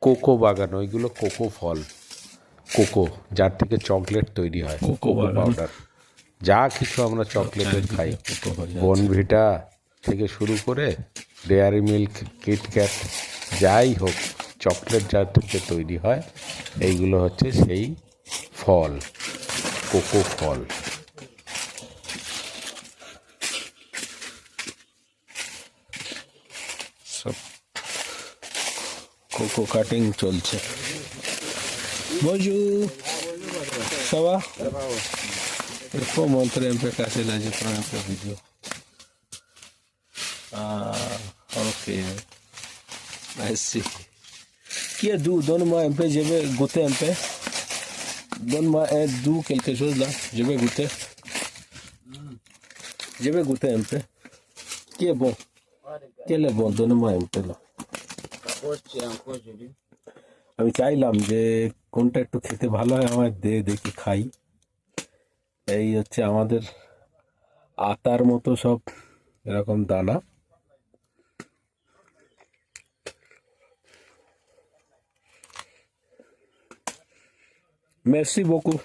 Cocoa বাগান, ওইগুলো cocoa ফল, cocoa যার থেকে চকলেট তৈরি হয়, কোকো পাউডার। যা কিছু আমরা চকলেটে খাই, বনভিটা থেকে শুরু করে ডেয়ারি মিল্ক, কিটক্যাট, যাই হোক চকলেট যার থেকে তৈরি হয়, এইগুলো হচ্ছে সেই ফল, কোকো ফল। সব কোকো কাটিং চলছে। Bonjour, ça va? Il faut montrer un peu, casser là, je prends un peu de vidéo. Ah, ok. Merci. Qui est doux? Donne-moi un peu, je vais goûter un peu. Donne-moi un doux, quelque chose là, je vais goûter. Je vais goûter un peu. Qui est bon? Quel est bon? Donne-moi un peu là. আমি চাইলাম যে কোনটা একটু খেতে ভালো হয়, আমার দেখি খাই। এই হচ্ছে আমাদের আতার মতো সব এরকম দানা। Merci beaucoup.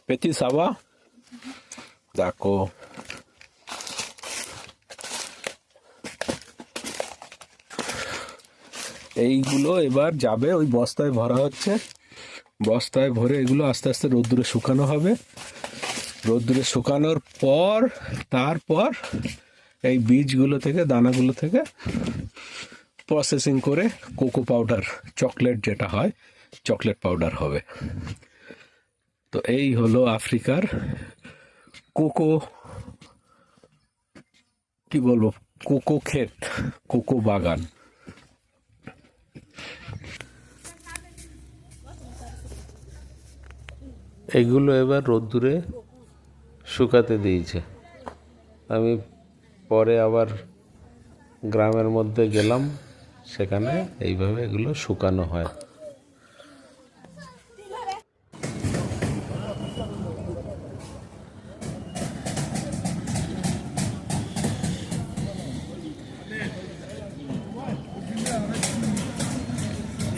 Petit, ça va? D'accord. এইগুলো এবার যাবে ওই বস্তায় ভরা হচ্ছে, বস্তায় ভরে এগুলো আস্তে আস্তে রোদ্দুরে শুকানো হবে। রোদ্দুরে শুকানোর পর তারপর এই বীজগুলো থেকে, দানাগুলো থেকে প্রসেসিং করে কোকো পাউডার, চকলেট যেটা হয়, চকলেট পাউডার হবে। তো এই হলো আফ্রিকার কোকো, কি বলবো, কোকো ক্ষেত, কোকো বাগান। এইগুলো এবার রোদ্দুরে শুকাতে দিয়েছে। আমি পরে আবার গ্রামের মধ্যে গেলাম, সেখানে এইভাবে এগুলো শুকানো হয়।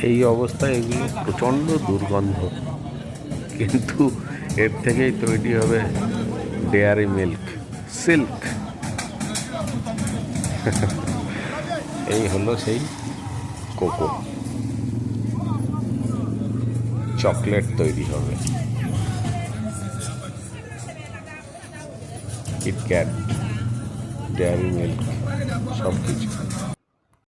এই অবস্থায় এগুলো প্রচণ্ড দুর্গন্ধ, কিন্তু এর থেকেই তৈরি হবে ডেয়ারি মিল্ক, সিল্ক। এই হলো সেই কোকো, চকলেট তৈরি হবে, কিটক্যাট, ডেয়ারি মিল্ক, সব কিছু।